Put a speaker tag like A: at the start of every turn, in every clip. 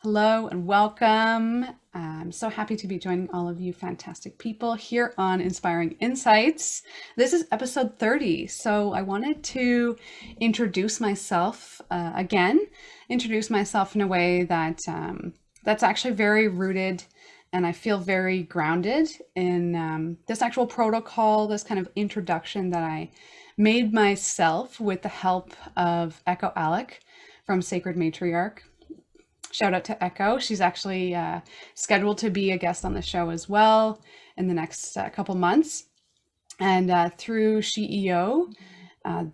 A: Hello and welcome. I'm so happy to be joining all of you fantastic people here on Inspiring Insights. This is episode 30. So I wanted to introduce myself introduce myself in a way that's actually very rooted, and I feel very grounded in this actual protocol, this kind of introduction that I made myself with the help of Echo Alec from Sacred Matriarch. Shout out to Echo. She's actually scheduled to be a guest on the show as well in the next couple months. And through SheEO,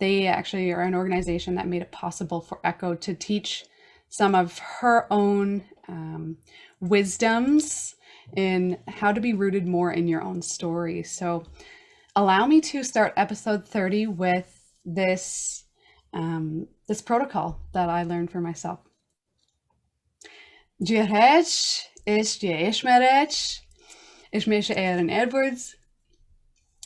A: they actually are an organization that made it possible for Echo to teach some of her own wisdoms in how to be rooted more in your own story. So allow me to start episode 30 with this protocol that I learned for myself. Diarrech is Ishmerech, Ishmesh Aaron Edwards.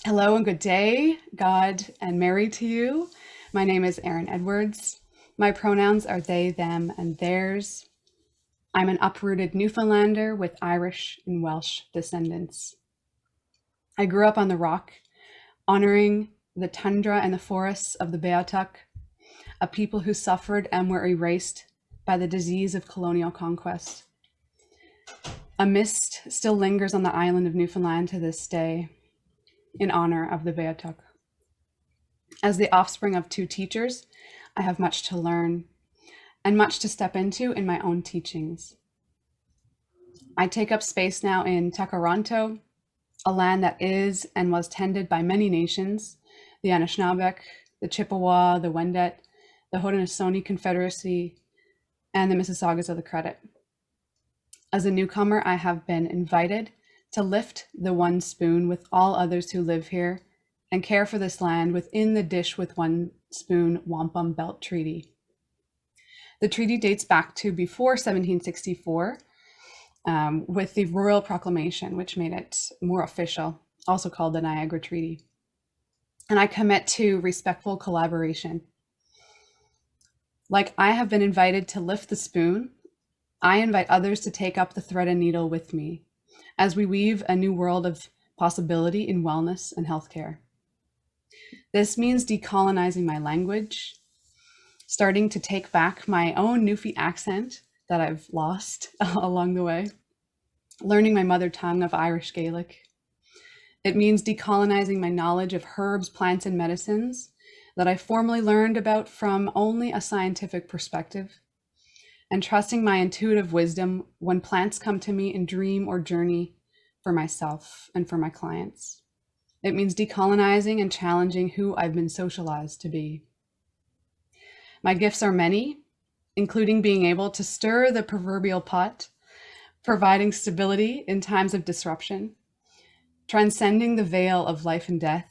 A: Hello and good day, God and Mary to you. My name is Erin Edwards. My pronouns are they, them, and theirs. I'm an uprooted Newfoundlander with Irish and Welsh descendants. I grew up on the rock, honoring the tundra and the forests of the Beothuk, a people who suffered and were erased by the disease of colonial conquest. A mist still lingers on the island of Newfoundland to this day in honor of the Beothuk. As the offspring of two teachers, I have much to learn and much to step into in my own teachings. I take up space now in Takaranto, a land that is and was tended by many nations, the Anishinaabeg, the Chippewa, the Wendat, the Haudenosaunee Confederacy, and the Mississaugas of the Credit. As a newcomer, I have been invited to lift the one spoon with all others who live here and care for this land within the dish with one spoon wampum belt treaty. The treaty dates back to before 1764 with the Royal Proclamation, which made it more official, also called the Niagara Treaty. And I commit to respectful collaboration. Like I have been invited to lift the spoon, I invite others to take up the thread and needle with me as we weave a new world of possibility in wellness and healthcare. This means decolonizing my language, starting to take back my own Newfie accent that I've lost along the way, learning my mother tongue of Irish Gaelic. It means decolonizing my knowledge of herbs, plants, and medicines that I formerly learned about from only a scientific perspective, and trusting my intuitive wisdom when plants come to me in dream or journey for myself and for my clients. It means decolonizing and challenging who I've been socialized to be. My gifts are many, including being able to stir the proverbial pot, providing stability in times of disruption, transcending the veil of life and death,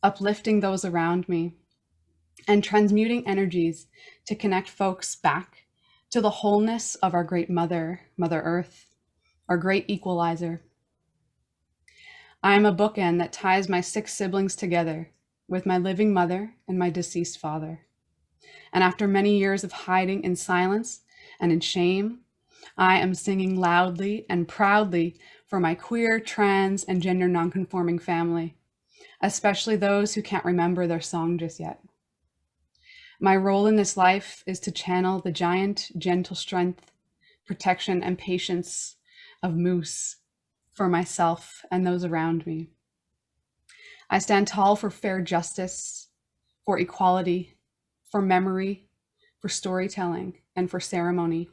A: uplifting those around me, and transmuting energies to connect folks back to the wholeness of our great mother, Mother Earth, our great equalizer. I am a bookend that ties my 6 siblings together with my living mother and my deceased father. And after many years of hiding in silence and in shame, I am singing loudly and proudly for my queer, trans, and gender nonconforming family, especially those who can't remember their song just yet. My role in this life is to channel the giant, gentle strength, protection, and patience of Moose for myself and those around me. I stand tall for fair justice, for equality, for memory, for storytelling, and for ceremony.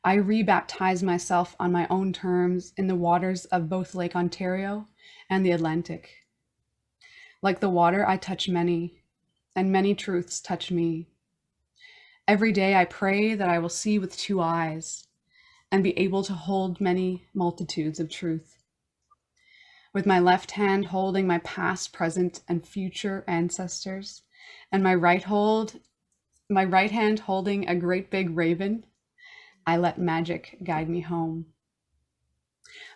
A: I rebaptize myself on my own terms in the waters of both Lake Ontario and the Atlantic. Like the water, I touch many, and many truths touch me. Every day I pray that I will see with 2 eyes and be able to hold many multitudes of truth. With my left hand holding my past, present, and future ancestors, and my right hand holding a great big raven, I let magic guide me home.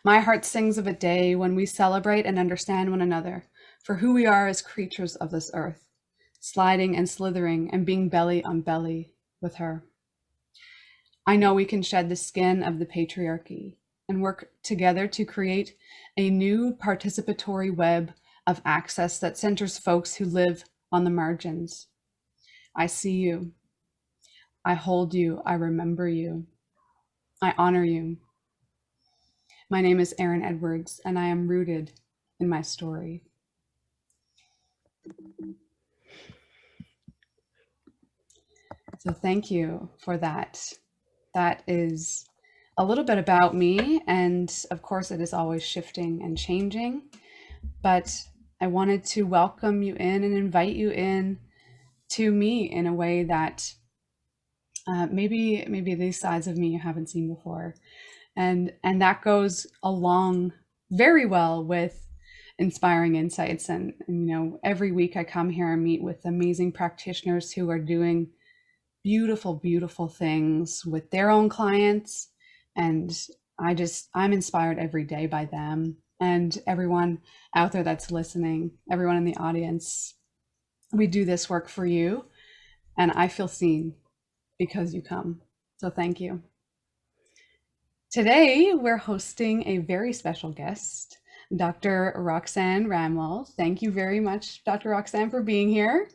A: My heart sings of a day when we celebrate and understand one another for who we are as creatures of this earth, sliding and slithering and being belly on belly with her. I know we can shed the skin of the patriarchy and work together to create a new participatory web of access that centers folks who live on the margins. I see you. I hold you. I remember you. I honor you. My name is Erin Edwards, and I am rooted in my story. So thank you for that. That is a little bit about me, and of course it is always shifting and changing, but I wanted to welcome you in and invite you in to me in a way that maybe these sides of me you haven't seen before, and that goes along very well with inspiring insights. And every week I come here and meet with amazing practitioners who are doing beautiful, beautiful things with their own clients. And I'm inspired every day by them and everyone out there that's listening, everyone in the audience. We do this work for you, and I feel seen because you come. So thank you. Today, we're hosting a very special guest, Dr. Roxanne Ramlal. Thank you very much, Dr. Roxanne, for being here.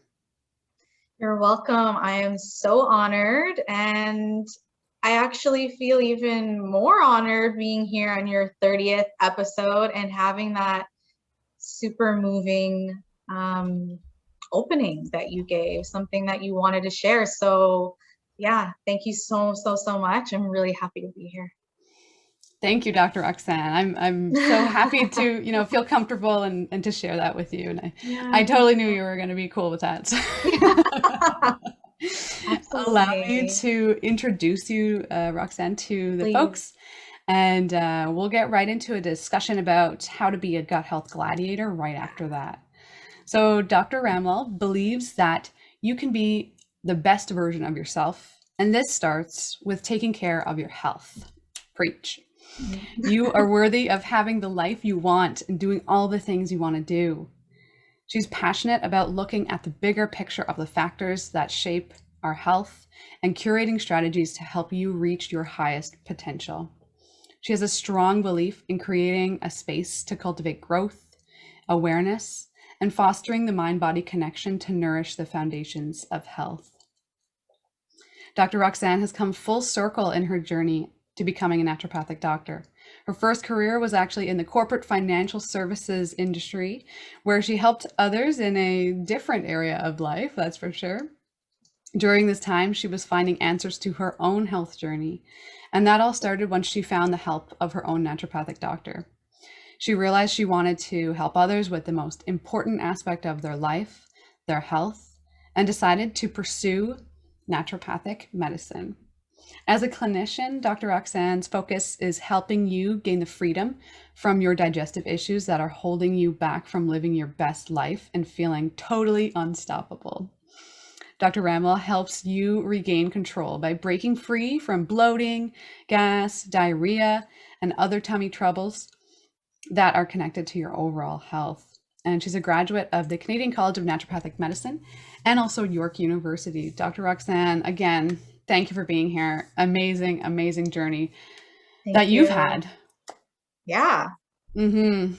B: You're welcome. I am so honored, and I actually feel even more honored being here on your 30th episode and having that super moving opening that you gave, something that you wanted to share. So yeah, thank you so much. I'm really happy to be here.
A: Thank you, Dr. Roxanne. I'm so happy to, feel comfortable and to share that with you. And I totally knew you were going to be cool with that. Allow me to introduce you, Roxanne, to the folks. And we'll get right into a discussion about how to be a gut health gladiator right after that. So Dr. Ramlal believes that you can be the best version of yourself. And this starts with taking care of your health. Preach. You are worthy of having the life you want and doing all the things you want to do. She's passionate about looking at the bigger picture of the factors that shape our health and curating strategies to help you reach your highest potential. She has a strong belief in creating a space to cultivate growth, awareness, and fostering the mind-body connection to nourish the foundations of health. Dr. Roxanne has come full circle in her journey to becoming a naturopathic doctor. Her first career was actually in the corporate financial services industry, where she helped others in a different area of life, that's for sure. During this time, she was finding answers to her own health journey, and that all started when she found the help of her own naturopathic doctor. She realized she wanted to help others with the most important aspect of their life, their health, and decided to pursue naturopathic medicine. As a clinician, Dr. Roxanne's focus is helping you gain the freedom from your digestive issues that are holding you back from living your best life and feeling totally unstoppable. Dr. Ramlal helps you regain control by breaking free from bloating, gas, diarrhea, and other tummy troubles that are connected to your overall health. And she's a graduate of the Canadian College of Naturopathic Medicine and also York University. Dr. Roxanne, again, thank you for being here. Amazing, amazing journey that you've had.
B: Yeah.
A: I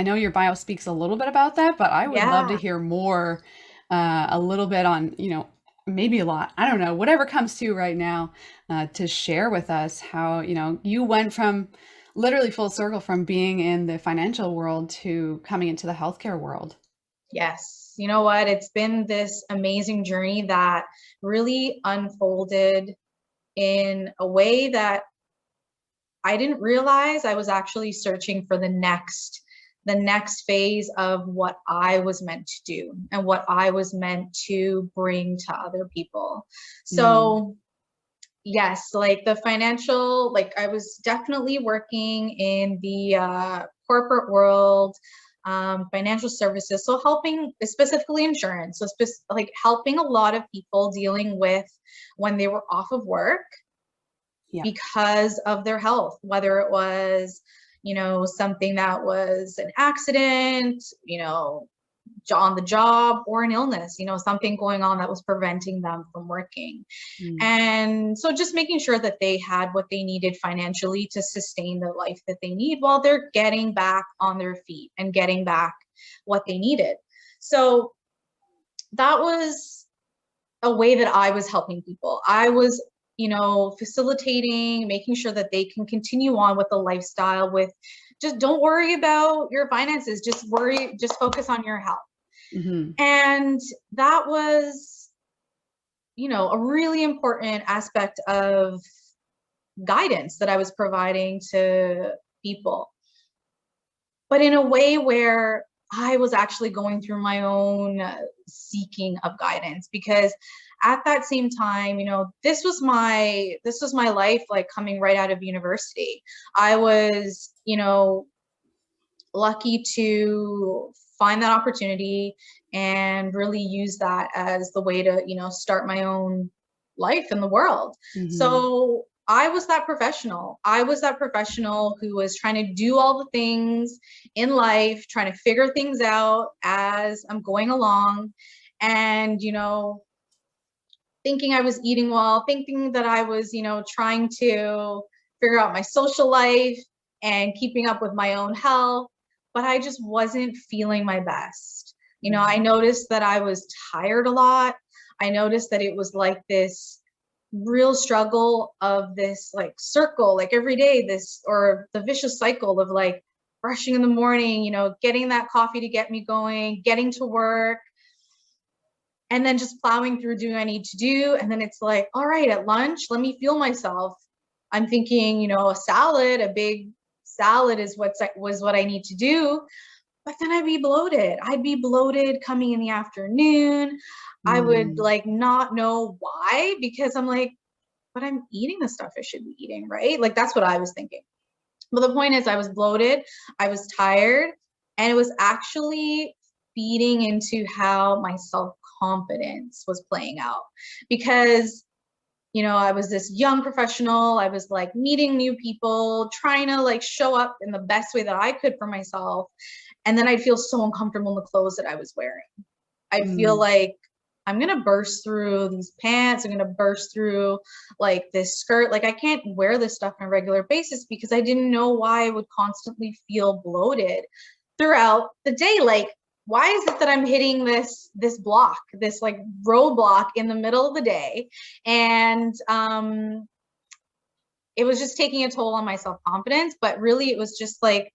A: know your bio speaks a little bit about that, but I would love to hear more, a little bit on, maybe a lot, I don't know, whatever comes to you right now, to share with us how, you went from literally full circle from being in the financial world to coming into the healthcare world.
B: Yes. You know what? It's been this amazing journey that really unfolded in a way that I didn't realize. I was actually searching for the next phase of what I was meant to do and what I was meant to bring to other people. So yes, like the financial, like I was definitely working in the corporate world, financial services. So helping, specifically insurance. So like helping a lot of people dealing with when they were off of work because of their health, whether it was, something that was an accident, on the job or an illness, something going on that was preventing them from working. And so just making sure that they had what they needed financially to sustain the life that they need while they're getting back on their feet and getting back what they needed. So that was a way that I was helping people. I was, facilitating, making sure that they can continue on with the lifestyle with just don't worry about your finances, just focus on your health. And that was, a really important aspect of guidance that I was providing to people, but in a way where I was actually going through my own seeking of guidance, because at that same time, this was my life, like coming right out of university. I was, lucky to find that opportunity and really use that as the way to, start my own life in the world. So I was that professional. Who was trying to do all the things in life, trying to figure things out as I'm going along, and, thinking I was eating well, thinking that I was, trying to figure out my social life and keeping up with my own health, but I just wasn't feeling my best. I noticed that I was tired a lot. I noticed that it was like this real struggle of this like circle, like every day, or the vicious cycle of like brushing in the morning, getting that coffee to get me going, getting to work, and then just plowing through doing what I need to do. And then it's like, all right, at lunch, let me fuel myself. I'm thinking, a big salad was what I need to do. But then I'd be bloated coming in the afternoon. I would like not know why, because I'm like, but I'm eating the stuff I should be eating, right? Like that's what I was thinking. But the point is I was bloated, I was tired, and it was actually feeding into how my self-confidence was playing out. Because I was this young professional. I was like meeting new people, trying to like show up in the best way that I could for myself. And then I'd feel so uncomfortable in the clothes that I was wearing. I'd feel like I'm going to burst through these pants. I'm going to burst through like this skirt. Like I can't wear this stuff on a regular basis, because I didn't know why I would constantly feel bloated throughout the day. Like, why is it that I'm hitting this block, this like roadblock in the middle of the day? And it was just taking a toll on my self-confidence. But really it was just like,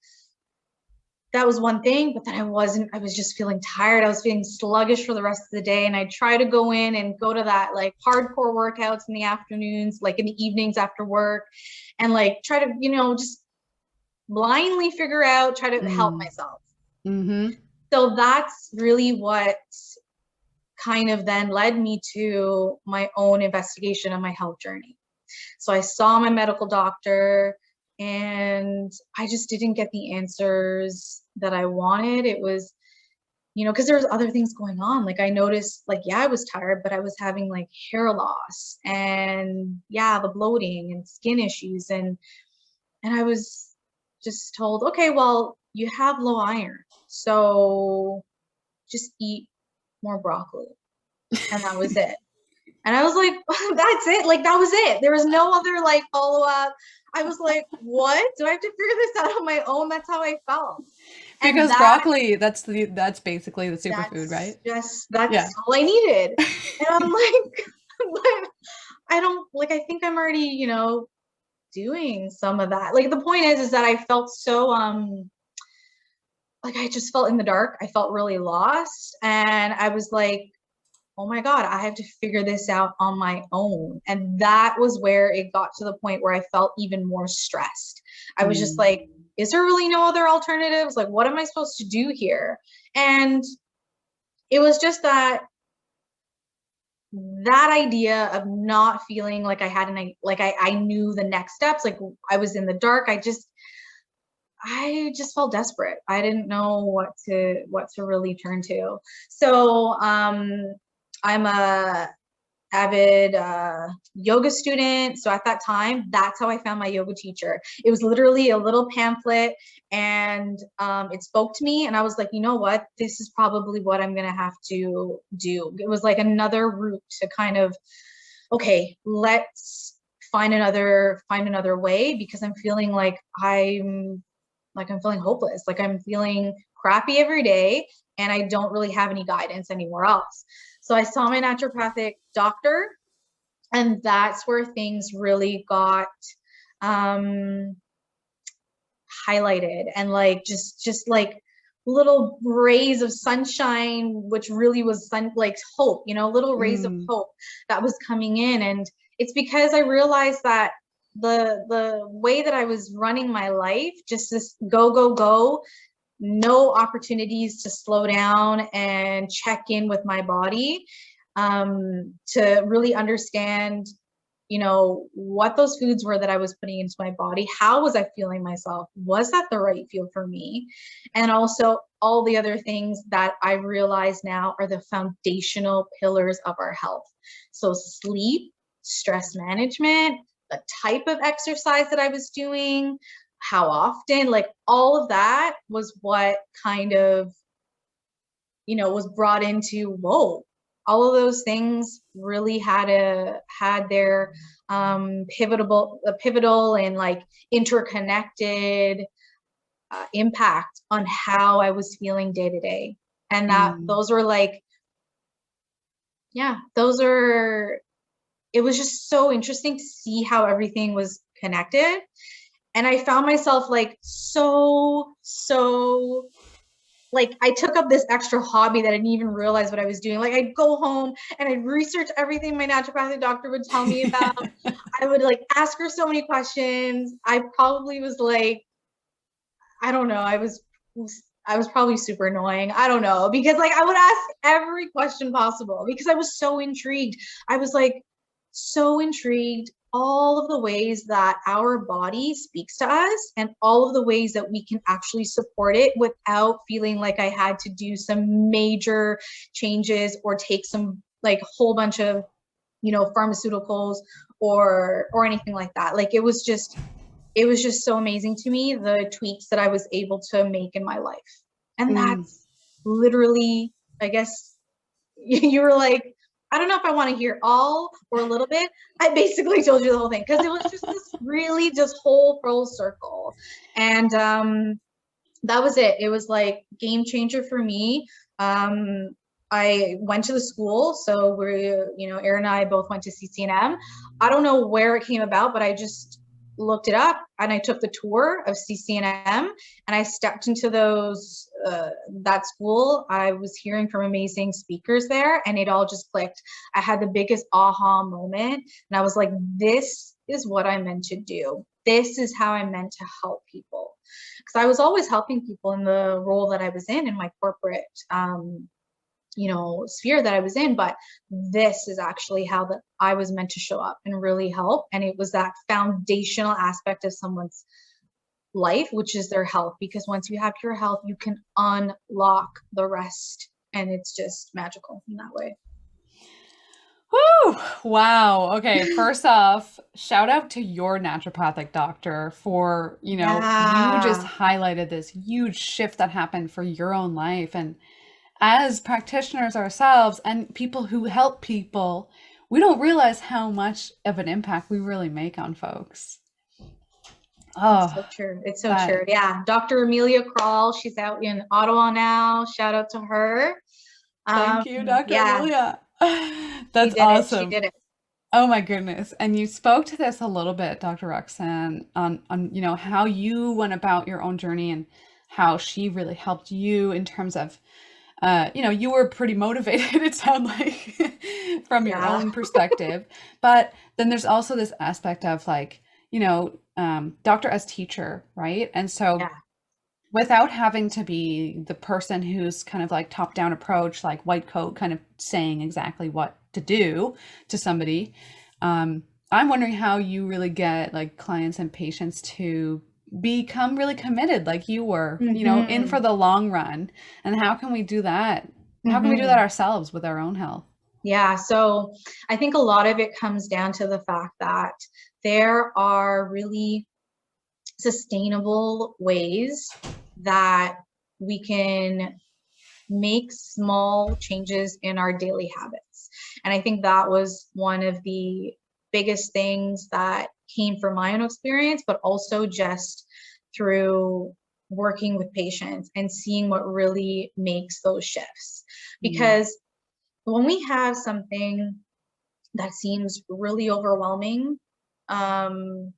B: that was one thing, but then I was just feeling tired. I was feeling sluggish for the rest of the day. And I try to go in and go to that like hardcore workouts in the afternoons, like in the evenings after work, and like try to, just blindly try to help myself. So that's really what kind of then led me to my own investigation of my health journey. So I saw my medical doctor, and I just didn't get the answers that I wanted. It was, because there was other things going on. Like I noticed, like, yeah, I was tired, but I was having like hair loss and the bloating and skin issues. And I was just told, okay, well, you have low iron, so just eat more broccoli. And that was it. And I was like, that's it. Like, that was it. There was no other like follow up. I was like, what? Do I have to figure this out on my own? That's how I felt.
A: Because broccoli, that's basically the superfood, right?
B: That's all I needed. And I'm like, but I don't like, I think I'm already, doing some of that. Like the point is that I felt so like I just felt in the dark. I felt really lost. And I was like, oh my God, I have to figure this out on my own. And that was where it got to the point where I felt even more stressed. I was just like, is there really no other alternatives? Like, what am I supposed to do here? And it was just that idea of not feeling like I had I knew the next steps. Like I was in the dark. I just felt desperate. I didn't know what to really turn to. So I'm a avid yoga student. So at that time, that's how I found my yoga teacher. It was literally a little pamphlet, and it spoke to me. And I was like, you know what? This is probably what I'm going to have to do. It was like another route to kind of, okay, let's find another way, because I'm feeling I'm feeling hopeless. Like I'm feeling crappy every day, and I don't really have any guidance anywhere else. So I saw my naturopathic doctor, and that's where things really got highlighted, and like just like little rays of sunshine, which really was like hope, little rays of hope that was coming in. And it's because I realized that the way that I was running my life, just this go go go, no opportunities to slow down and check in with my body, to really understand, what those foods were that I was putting into my body. How was I feeling myself? Was that the right feel for me? And also all the other things that I realize now are the foundational pillars of our health. So sleep, stress management, the type of exercise that I was doing, how often, like all of that was what kind of, was brought into, whoa, all of those things really had their pivotal and like interconnected impact on how I was feeling day to day. And those were like, it was just so interesting to see how everything was connected. And I found myself like so like I took up this extra hobby that I didn't even realize what I was doing. Like I'd go home and I'd research everything my naturopathic doctor would tell me about. I would like ask her so many questions. I probably was like, I don't know, I was probably super annoying. I don't know, because like I would ask every question possible because I was so intrigued. I was like so intrigued, all of the ways that our body speaks to us and all of the ways that we can actually support it without feeling like I had to do some major changes or take some like whole bunch of, pharmaceuticals or anything like that. Like it was just so amazing to me, the tweaks that I was able to make in my life. And that's literally, I guess you were like, I don't know if I want to hear all or a little bit. I basically told you the whole thing because it was just this really just whole full circle. And that was it. It was like game changer for me. I went to the school. So Aaron and I both went to CCNM. I don't know where it came about, but I just looked it up and I took the tour of CCNM and I stepped into that school. I was hearing from amazing speakers there and it all just clicked. I had the biggest aha moment and I was like, this is what I'm meant to do. This is how I'm meant to help people. Because I was always helping people in the role that I was in my corporate sphere that I was in, but this is actually how that I was meant to show up and really help. And it was that foundational aspect of someone's life, which is their health, because once you have your health, you can unlock the rest. And it's just magical in that way.
A: Woo! Wow. Okay. First off, shout out to your naturopathic doctor for, you just highlighted this huge shift that happened for your own life. And as practitioners ourselves and people who help people, we don't realize how much of an impact we really make on folks.
B: Oh, it's so true. It's so true. Yeah. Dr. Amelia Krall, she's out in Ottawa now. Shout out to her.
A: Thank you, Dr. Amelia. That's awesome.
B: She did it.
A: Oh my goodness. And you spoke to this a little bit, Dr. Roxanne, on how you went about your own journey and how she really helped you in terms of you were pretty motivated, it sounded like, from your own perspective. But then there's also this aspect of like, doctor as teacher, right? And so without having to be the person who's kind of like top-down approach, like white coat, kind of saying exactly what to do to somebody, I'm wondering how you really get like clients and patients to become really committed like you were, in for the long run. And how can we do that? How can we do that ourselves with our own health?
B: Yeah, so I think a lot of it comes down to the fact that there are really sustainable ways that we can make small changes in our daily habits. And I think that was one of the biggest things that came from my own experience, but also just through working with patients and seeing what really makes those shifts.
A: Mm.
B: Because when we have something that seems really overwhelming, um,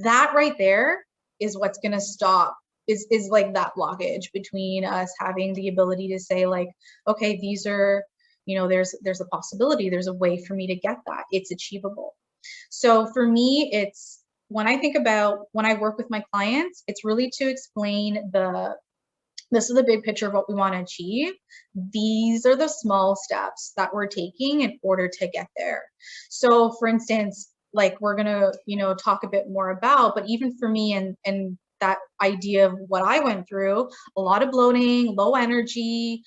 B: that right there is what's going to stop, is like that blockage between us having the ability to say like, okay, these are, there's a possibility, there's a way for me to get that, it's achievable. So for me, it's when I think about when I work with my clients, it's really to explain this is the big picture of what we want to achieve. These are the small steps that we're taking in order to get there. So for instance, like we're going to, talk a bit more about, but even for me and that idea of what I went through, a lot of bloating, low energy,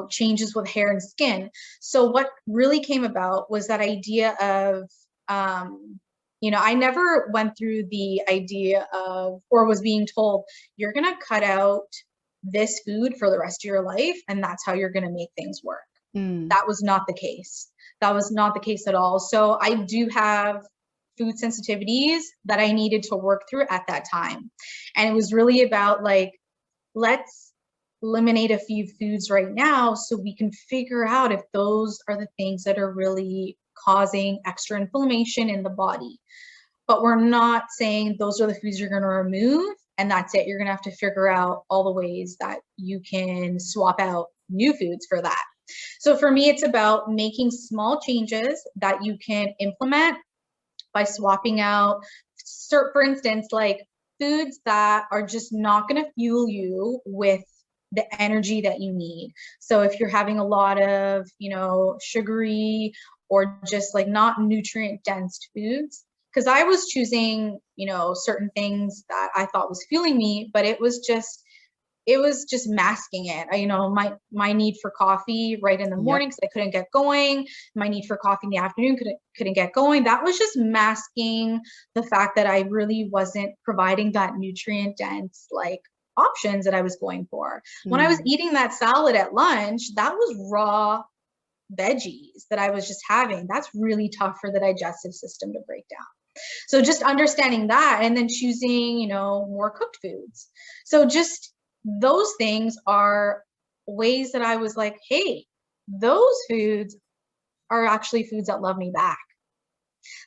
B: changes with hair and skin. So what really came about was that idea of, I never went through the idea of, or was being told, you're going to cut out this food for the rest of your life, and that's how you're going to make things work.
A: Mm.
B: That was not the case. That was not the case at all. So I do have food sensitivities that I needed to work through at that time. And it was really about like, let's eliminate a few foods right now so we can figure out if those are the things that are really causing extra inflammation in the body. But we're not saying those are the foods you're going to remove and that's it. You're going to have to figure out all the ways that you can swap out new foods for that. So for me, it's about making small changes that you can implement by swapping out, for instance, like foods that are just not going to fuel you with the energy that you need. So if you're having a lot of, sugary or just like not nutrient dense foods, because I was choosing, certain things that I thought was fueling me, but it was just masking it. My need for coffee right in the
A: Yep.
B: morning because I couldn't get going. My need for coffee in the afternoon couldn't get going. That was just masking the fact that I really wasn't providing that nutrient dense like options that I was going for. When I was
A: Mm.
B: eating that salad at lunch, that was raw veggies that I was just having. That's really tough for the digestive system to break down. So just understanding that and then choosing, more cooked foods. So just those things are ways that I was like, hey, those foods are actually foods that love me back.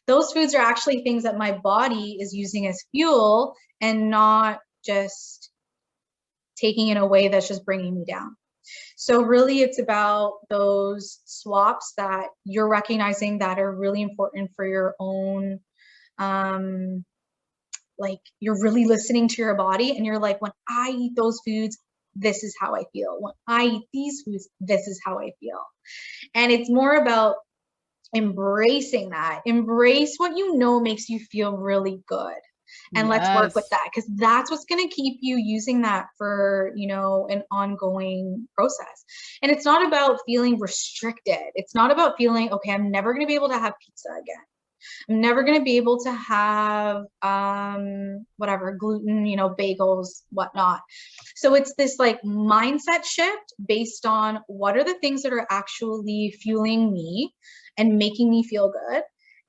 B: Those foods are actually things that my body is using as fuel and not just taking in a way that's just bringing me down. So really it's about those swaps that you're recognizing that are really important for your own like you're really listening to your body and you're like, when I eat those foods, this is how I feel. When I eat these foods, this is how I feel. And it's more about embracing that. Embrace what you know makes you feel really good. And let's work with
A: Yes.
B: that because that's what's going to keep you using that for, an ongoing process. And it's not about feeling restricted. It's not about feeling, okay, I'm never going to be able to have pizza again. I'm never going to be able to have whatever gluten, bagels, whatnot. So it's this like mindset shift based on what are the things that are actually fueling me and making me feel good.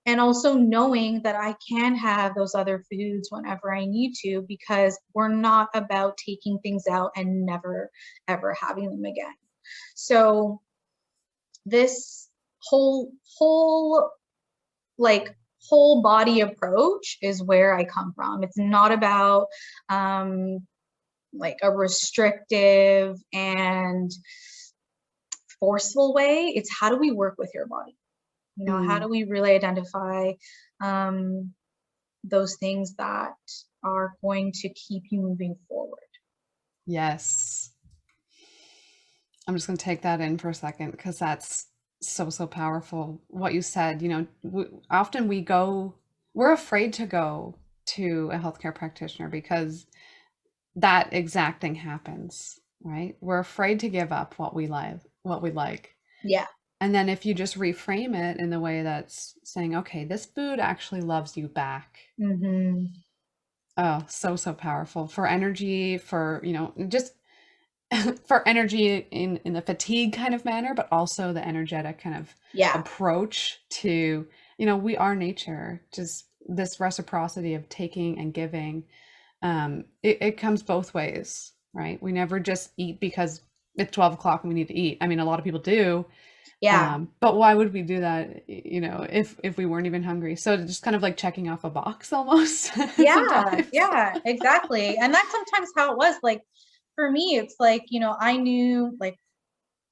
B: And also knowing that I can have those other foods whenever I need to, because we're not about taking things out and never, ever having them again. So this whole like whole body approach is where I come from. It's not about like a restrictive and forceful way. It's how do we work with your body? How
A: Mm.
B: do we really identify um, those things that are going to keep you moving forward?
A: Yes. I'm just going to take that in for a second because that's so, so powerful. What you said, often we're afraid to go to a healthcare practitioner because that exact thing happens. right? We're afraid to give up what we like.
B: Yeah.
A: And then if you just reframe it in the way that's saying, okay, this food actually loves you back.
B: Mm-hmm.
A: Oh, so, so powerful for energy, for, just for energy in the fatigue kind of manner, but also the energetic kind of
B: Yeah.
A: approach to, we are nature, just this reciprocity of taking and giving. It comes both ways, right? We never just eat because it's 12 o'clock and we need to eat. I mean, a lot of people do.
B: Yeah.
A: But why would we do that, if we weren't even hungry? So just kind of like checking off a box almost
B: Yeah.
A: sometimes.
B: Yeah, exactly. And that's sometimes how it was. Like for me, it's like, I knew, like,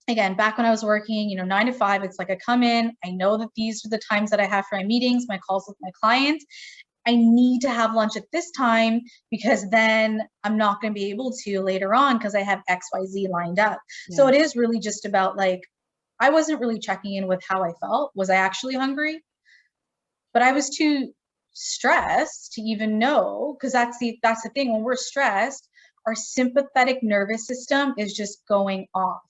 B: again, back when I was working, 9 to 5, it's like I come in, I know that these are the times that I have for my meetings, my calls with my clients. I need to have lunch at this time because then I'm not going to be able to later on because I have XYZ lined up. So
A: Yeah.
B: it is really just about, like, I wasn't really checking in with how I felt. Was I actually hungry? But I was too stressed to even know, because that's the thing. When we're stressed, our sympathetic nervous system is just going off.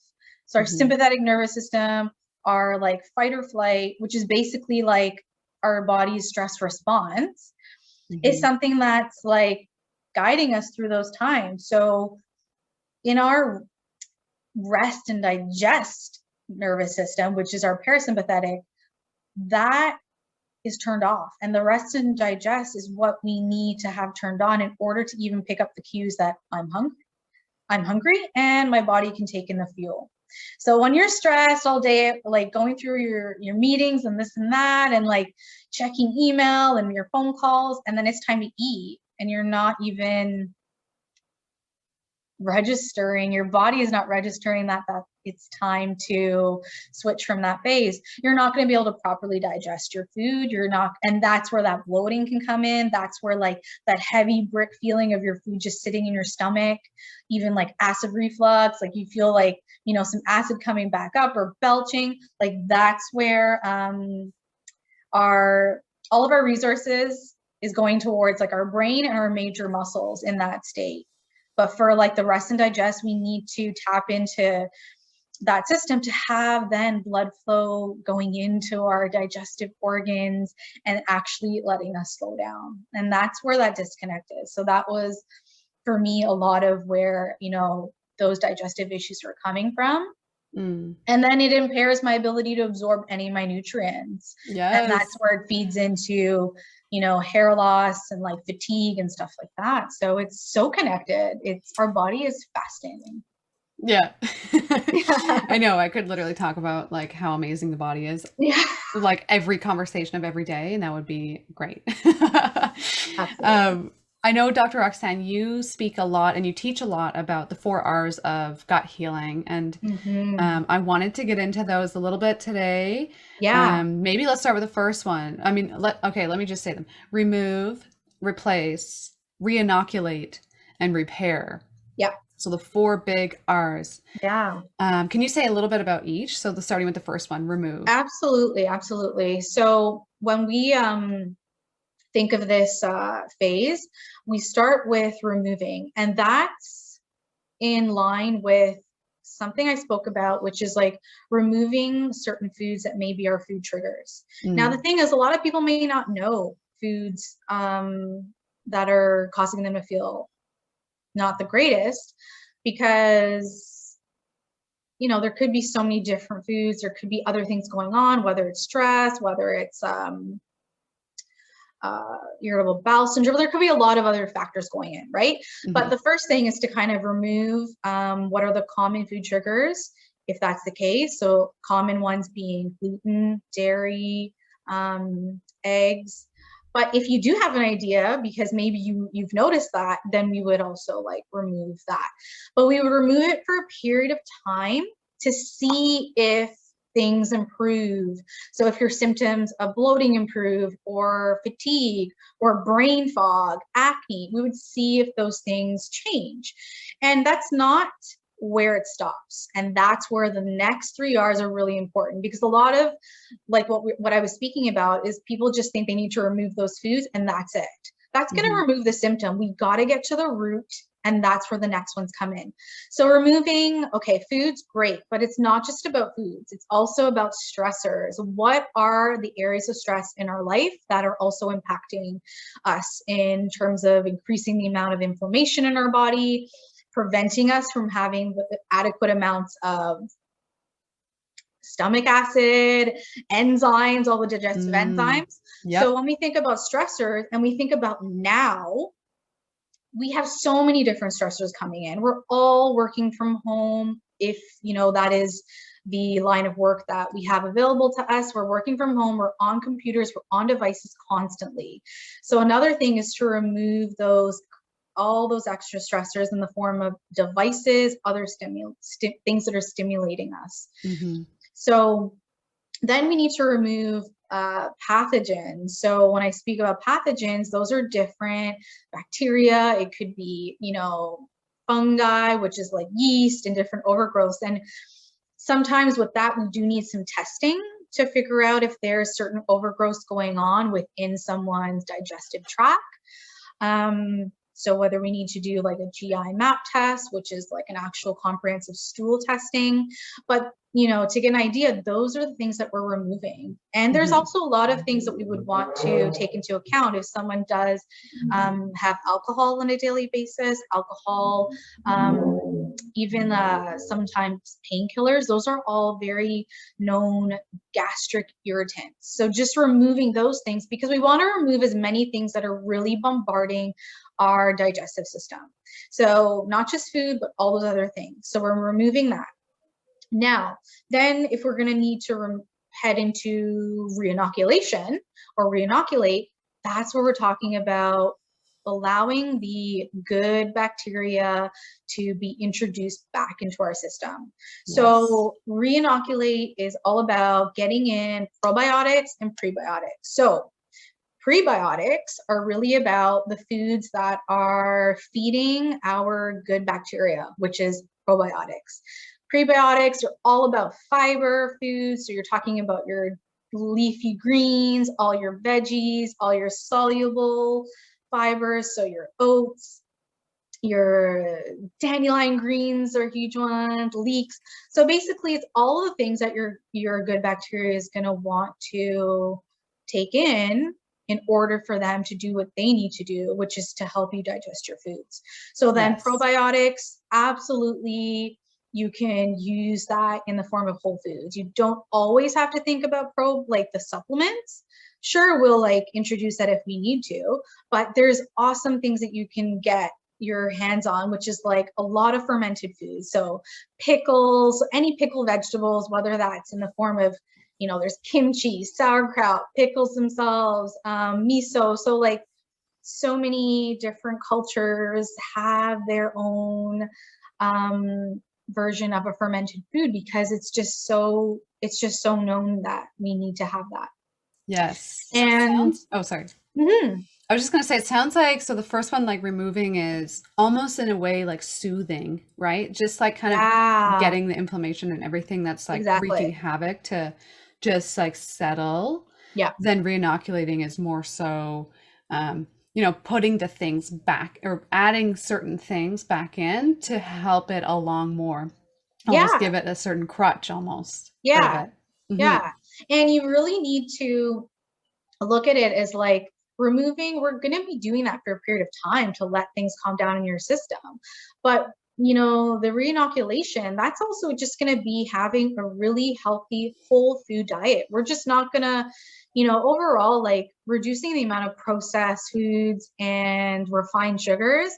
B: So our
A: Hmm.
B: sympathetic nervous system, our like fight or flight, which is basically like our body's stress response, is
A: Hmm.
B: something that's like guiding us through those times. So in our rest and digest nervous system, which is our parasympathetic, that is turned off. And the rest and digest is what we need to have turned on in order to even pick up the cues that I'm hungry and my body can take in the fuel. So when you're stressed all day, like going through your meetings and this and that, and like checking email and your phone calls, and then it's time to eat and you're not even registering, your body is not registering that it's time to switch from that phase, you're not going to be able to properly digest your food. You're not, and that's where that bloating can come in. That's where like that heavy brick feeling of your food just sitting in your stomach, even like acid reflux, like you feel like, some acid coming back up or belching. Like that's where our all of our resources is going towards like our brain and our major muscles in that state. But for like the rest and digest, we need to tap into that system to have then blood flow going into our digestive organs and actually letting us slow down. And that's where that disconnect is. So that was for me a lot of where, those digestive issues were coming from.
A: Mm.
B: And then it impairs my ability to absorb any of my nutrients. And
A: Yes.
B: that's where it feeds into, hair loss and like fatigue and stuff like that. So it's so connected. Our body is fascinating.
A: Yeah.
B: Yeah.
A: I know. I could literally talk about like how amazing the body is,
B: Yeah.
A: like every conversation of every day, and that would be great.
B: Absolutely.
A: I know, Dr. Roxanne, you speak a lot and you teach a lot about the 4 R's of gut healing, and
B: Mm-hmm.
A: I wanted to get into those a little bit today.
B: Yeah.
A: Maybe let's start with the first one. I mean, let me just say them: remove, replace, re-inoculate, and repair.
B: Yeah.
A: So the 4 big R's.
B: Yeah.
A: Can you say a little bit about each? So starting with the first one, remove.
B: Absolutely. Absolutely. So when we think of this phase, we start with removing, and that's in line with something I spoke about, which is like removing certain foods that may be our food triggers. Now, the
A: Mm.
B: thing is, a lot of people may not know foods that are causing them to feel not the greatest, because there could be so many different foods. There could be other things going on, whether it's stress, whether it's irritable bowel syndrome. There could be a lot of other factors going in, right? But
A: Hmm.
B: the first thing is to kind of remove what are the common food triggers, if that's the case. So common ones being gluten, dairy, eggs. But if you do have an idea, because maybe you've noticed that, then we would also like remove that. But we would remove it for a period of time to see if things improve. So if your symptoms of bloating improve, or fatigue, or brain fog, acne, we would see if those things change. And that's not where it stops. And that's where the next 3 R's are really important, because a lot of like what I was speaking about is people just think they need to remove those foods and that's it. That's going to
A: Hmm.
B: remove the symptom. We got to get to the root and that's where the next ones come in. So removing, okay, food's great, but it's not just about foods. It's also about stressors. What are the areas of stress in our life that are also impacting us in terms of increasing the amount of inflammation in our body, preventing us from having the adequate amounts of stomach acid, enzymes, all the digestive enzymes.
A: Yep.
B: So when we think about stressors and we think about now, we have so many different stressors coming in. We're all working from home. If, you know, that is the line of work that we have available to us, we're working from home, we're on computers, we're on devices constantly. So another thing is to remove all those extra stressors in the form of devices, other things that are stimulating us.
A: Mm-hmm.
B: So then we need to remove pathogens. So when I speak about pathogens, those are different bacteria. It could be, you know, fungi, which is like yeast and different overgrowths. And sometimes with that, we do need some testing to figure out if there's certain overgrowths going on within someone's digestive tract. So whether we need to do like a GI map test, which is like an actual comprehensive stool testing, but you know, to get an idea, those are the things that we're removing. And there's also a lot of things that we would want to take into account if someone does have alcohol on a daily basis, alcohol, even sometimes painkillers. Those are all very known gastric irritants. So just removing those things, because we want to remove as many things that are really bombarding our digestive system. So not just food, but all those other things. So we're removing that. Now, then if we're going to need to head into re-inoculation or re-inoculate, that's where we're talking about allowing the good bacteria to be introduced back into our system. Yes. So re-inoculate is all about getting in probiotics and prebiotics. So prebiotics are really about the foods that are feeding our good bacteria, which is probiotics. Prebiotics are all about fiber foods. So you're talking about your leafy greens, all your veggies, all your soluble fibers. So your oats, your dandelion greens are huge ones, leeks. So basically it's all the things that your good bacteria is going to want to take in order for them to do what they need to do, which is to help you digest your foods. So then probiotics, absolutely, you can use that in the form of whole foods. You don't always have to think about like the supplements. Sure, we'll like introduce that if we need to, but there's awesome things that you can get your hands on, which is like a lot of fermented foods. So pickles, any pickled vegetables, whether that's in the form of, you know, there's kimchi, sauerkraut, pickles themselves, miso. So like so many different cultures have their own version of a fermented food because it's just so known that we need to have that.
A: Yes.
B: And
A: sorry.
B: Mm-hmm.
A: I was just going to say, it sounds like, so the first one, like removing, is almost in a way like soothing, right? Just like kind of getting the inflammation and everything that's like wreaking havoc to just like settle.
B: Yeah.
A: Then re-inoculating is more so, you know, putting the things back or adding certain things back in to help it along more. Almost give it a certain crutch almost.
B: Yeah.
A: Mm-hmm.
B: Yeah. And you really need to look at it as like removing, we're going to be doing that for a period of time to let things calm down in your system. But, you know, the re-inoculation, that's also just going to be having a really healthy whole food diet. We're just not going to, you know, overall, like reducing the amount of processed foods and refined sugars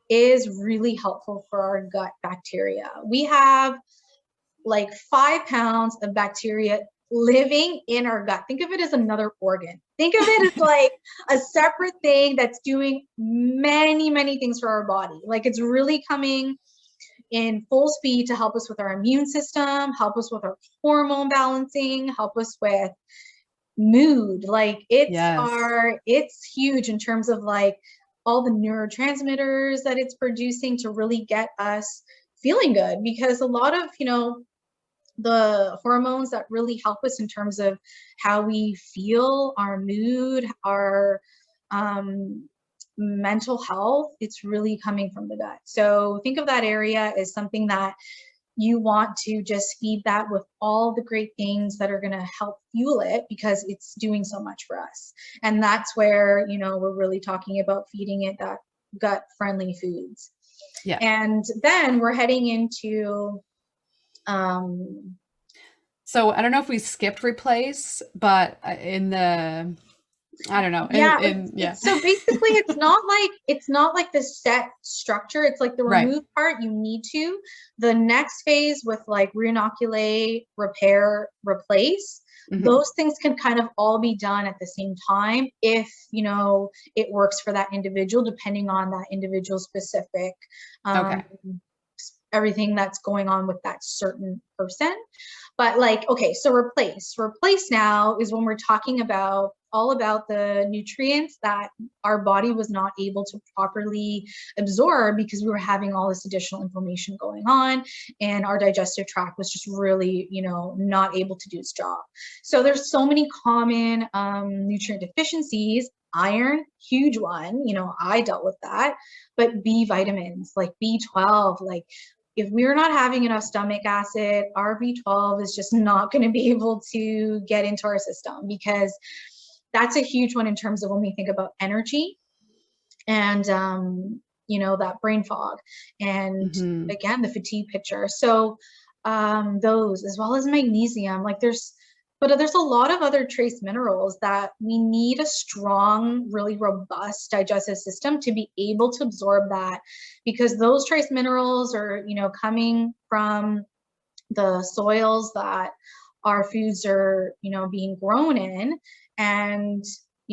B: is really helpful for our gut bacteria. We have like 5 pounds of bacteria living in our gut. Think of it as another organ. Think of it as like a separate thing that's doing many, many things for our body. Like it's really coming in full speed to help us with our immune system, help us with our hormone balancing, help us with mood. Like it's huge in terms of like all the neurotransmitters that it's producing to really get us feeling good, because a lot of, you know, the hormones that really help us in terms of how we feel, our mood, our mental health, it's really coming from the gut. So think of that area as something that you want to just feed that with all the great things that are going to help fuel it, because it's doing so much for us. And that's where, we're really talking about feeding it that gut friendly foods.
A: Yeah.
B: And then we're heading into,
A: so I don't know if we skipped replace, but in the, I don't know.
B: yeah,
A: Yeah.
B: so basically it's not like the set structure. It's like the
A: Right.
B: remove part you need to. The next phase with like re-inoculate, repair, replace,
A: Mm-hmm.
B: those things can kind of all be done at the same time if it works for that individual, depending on that individual specific
A: Okay.
B: everything that's going on with that certain person. But like, okay, so replace now is when we're talking about all about the nutrients that our body was not able to properly absorb because we were having all this additional inflammation going on, and our digestive tract was just really, not able to do its job. So there's so many common nutrient deficiencies. Iron, huge one, I dealt with that. But B vitamins, like B12, like if we're not having enough stomach acid, our B12 is just not going to be able to get into our system, because that's a huge one in terms of when we think about energy and, that brain fog and
A: Mm-hmm.
B: again, the fatigue picture. So those, as well as magnesium, like there's a lot of other trace minerals that we need a strong, really robust digestive system to be able to absorb that, because those trace minerals are, coming from the soils that our foods are, being grown in. And,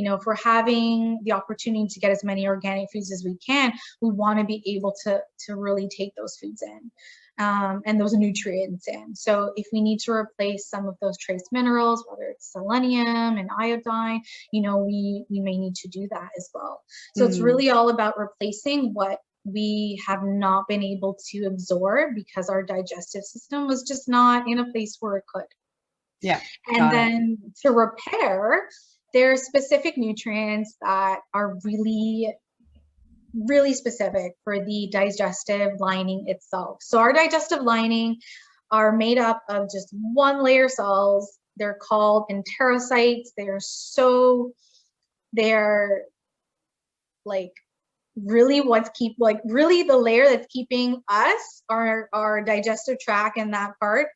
B: if we're having the opportunity to get as many organic foods as we can, we want to be able to really take those foods in. And those nutrients in. So if we need to replace some of those trace minerals, whether it's selenium and iodine, we may need to do that as well. So it's
A: Mm.
B: really all about replacing what we have not been able to absorb because our digestive system was just not in a place where it could.
A: Yeah.
B: And
A: Got it.
B: then to repair, there are specific nutrients that are really, really specific for the digestive lining itself. So our digestive lining are made up of just one layer cells. They're called enterocytes. They're like really really the layer that's keeping us, our digestive tract and that part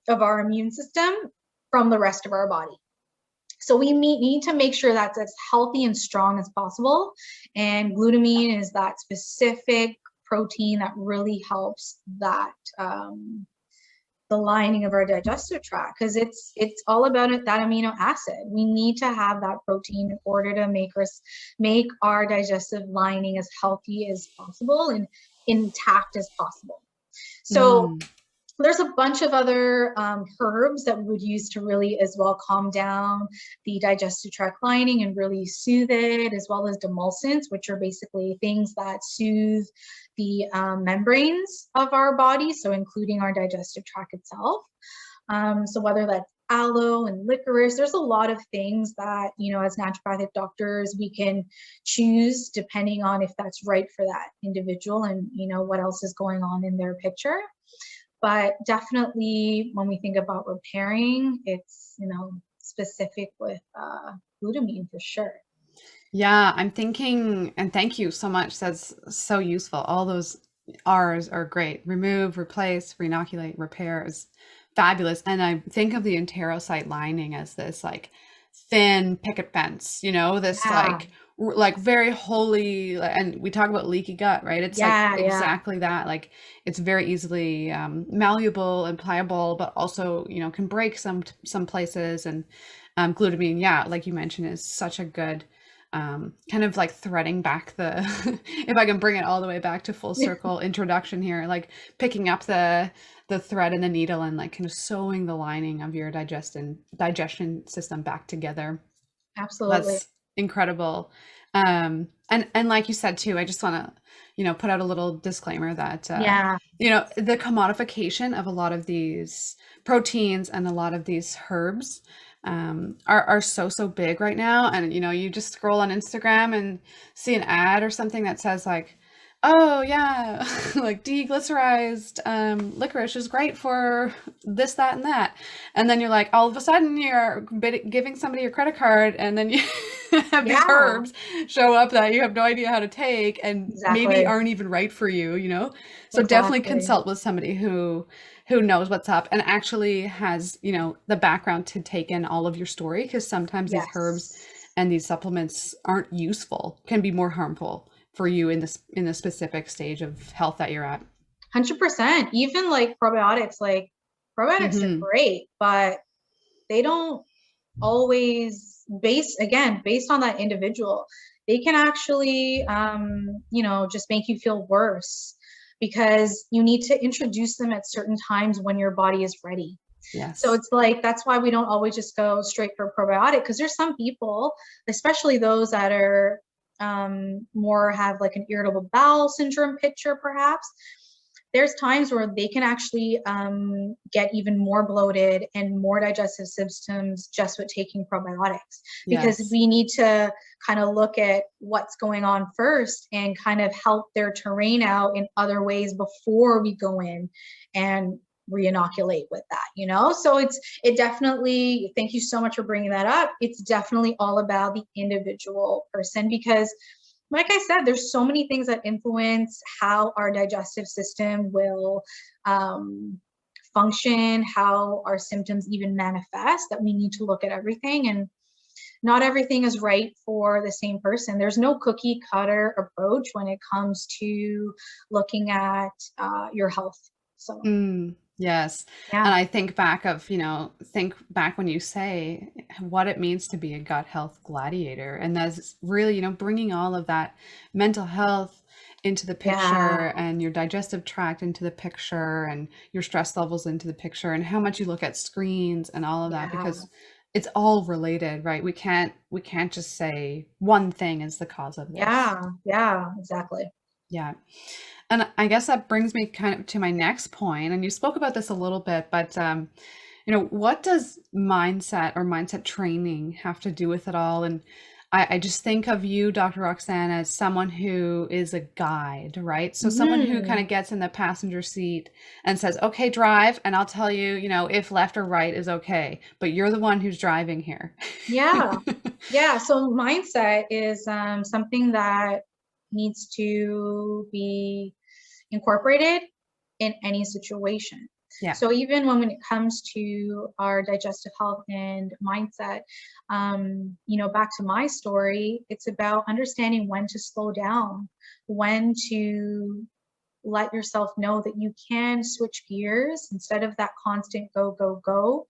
B: of our immune system from the rest of our body. So we need to make sure that's as healthy and strong as possible. And glutamine is that specific protein that really helps that the lining of our digestive tract, because it's all about it, that amino acid. We need to have that protein in order to make our digestive lining as healthy as possible and intact as possible. So
A: Mm.
B: there's a bunch of other herbs that we would use to really as well calm down the digestive tract lining and really soothe it, as well as demulcents, which are basically things that soothe the membranes of our body, so including our digestive tract itself. So whether that's aloe and licorice, there's a lot of things that, as naturopathic doctors, we can choose depending on if that's right for that individual and, what else is going on in their picture. But definitely when we think about repairing, it's, specific with glutamine for sure.
A: Yeah, I'm thinking, and thank you so much. That's so useful. All those R's are great. Remove, replace, re-inoculate, repair is fabulous. And I think of the enterocyte lining as this like thin picket fence, this
B: Yeah,
A: like very holy, and we talk about leaky gut, right? It's like
B: yeah.
A: exactly that. Like it's very easily malleable and pliable, but also, can break some places. And glutamine, yeah, like you mentioned, is such a good kind of like threading back the if I can bring it all the way back to full circle introduction here, like picking up the thread and the needle and like kind of sewing the lining of your digestion system back together.
B: Absolutely.
A: That's incredible. And like you said too, I just want to, put out a little disclaimer that
B: Yeah,
A: the commodification of a lot of these proteins and a lot of these herbs are so big right now. And you just scroll on Instagram and see an ad or something that says like, oh yeah, like deglycerized licorice is great for this, that, and that. And then you're like, all of a sudden you're giving somebody your credit card, and then you have these
B: Yeah,
A: herbs show up that you have no idea how to take and maybe
B: exactly.
A: aren't even right for you. So definitely
B: Exactly.
A: consult with somebody who knows what's up and actually has, the background to take in all of your story, because sometimes these herbs
B: Yes.
A: and these supplements aren't useful, can be more harmful for you in the specific stage of health that you're at.
B: 100%. Even like probiotics are
A: Mhm.
B: great, but they don't always based on that individual. They can actually, just make you feel worse because you need to introduce them at certain times when your body is ready. So
A: Yes.
B: it's like, that's why we don't always just go straight for probiotic, because there's some people, especially those that are more have like an irritable bowel syndrome picture, perhaps. There's times where they can actually get even more bloated and more digestive symptoms just with taking probiotics, because
A: Yes.
B: we need to kind of look at what's going on first and kind of help their terrain out in other ways before we go in and re-inoculate with that. So it definitely, thank you so much for bringing that up. It's definitely all about the individual person, because like I said, there's so many things that influence how our digestive system will um, function, how our symptoms even manifest, that we need to look at everything. And not everything is right for the same person. There's no cookie cutter approach when it comes to looking at your health. So,
A: Yes.
B: yeah.
A: And I think back when you say what it means to be a gut health gladiator. And that's really, bringing all of that mental health into the
B: Yeah.
A: picture, and your digestive tract into the picture, and your stress levels into the picture, and how much you look at screens and all of that,
B: Yeah.
A: because it's all related, right? We can't just say one thing is the cause of this.
B: Yeah. Yeah. Exactly.
A: Yeah. And I guess that brings me kind of to my next point, and you spoke about this a little bit, but what does mindset or mindset training have to do with it all? And I just think of you, Dr. Roxanne, as someone who is a guide, right? So someone who kind
B: Hmm.
A: of gets in the passenger seat and says, "Okay, drive, and I'll tell you, if left or right is okay, but you're the one who's driving here."
B: Yeah. Yeah. So mindset is something that needs to be incorporated in any situation.
A: Yeah.
B: So even when it comes to our digestive health and mindset, back to my story, it's about understanding when to slow down, when to let yourself know that you can switch gears instead of that constant go, go, go.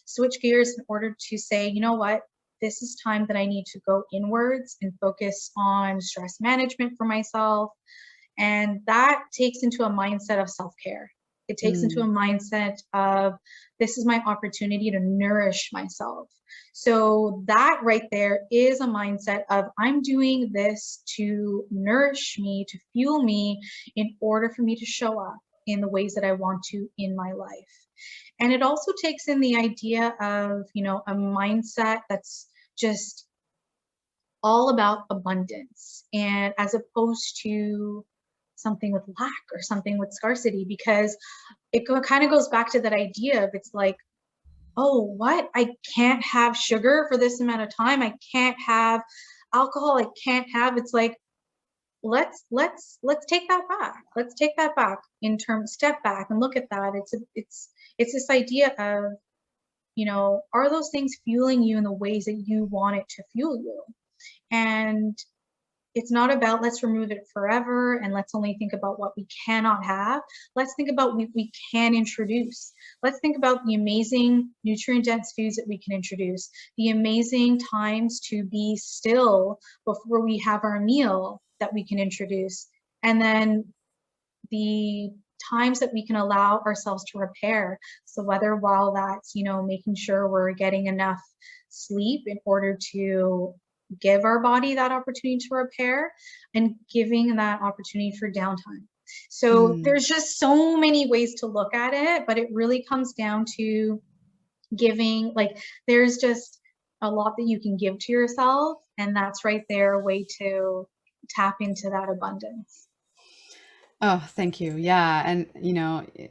B: Switch gears in order to say, you know what, this is time that I need to go inwards and focus on stress management for myself. And that takes into a mindset of self care. It takes into a
A: Mm,
B: mindset of this is my opportunity to nourish myself. So, that right there is a mindset of I'm doing this to nourish me, to fuel me in order for me to show up in the ways that I want to in my life. And it also takes in the idea of, a mindset that's just all about abundance, and as opposed to something with lack or something with scarcity, because kind of goes back to that idea of it's like, oh, what? I can't have sugar for this amount of time. I can't have alcohol. I can't have, it's like, let's take that back. Let's take that back in terms, step back and look at that. It's this idea of, are those things fueling you in the ways that you want it to fuel you? And it's not about let's remove it forever and let's only think about what we cannot have. Let's think about what we can introduce. Let's think about the amazing nutrient dense foods that we can introduce, the amazing times to be still before we have our meal that we can introduce, and then the times that we can allow ourselves to repair. So whether while that's, making sure we're getting enough sleep in order to give our body that opportunity to repair, and giving that opportunity for downtime. So
A: mm,
B: there's just so many ways to look at it, but it really comes down to giving, like there's just a lot that you can give to yourself, and that's right there a way to tap into that abundance.
A: Oh, thank you. Yeah. And,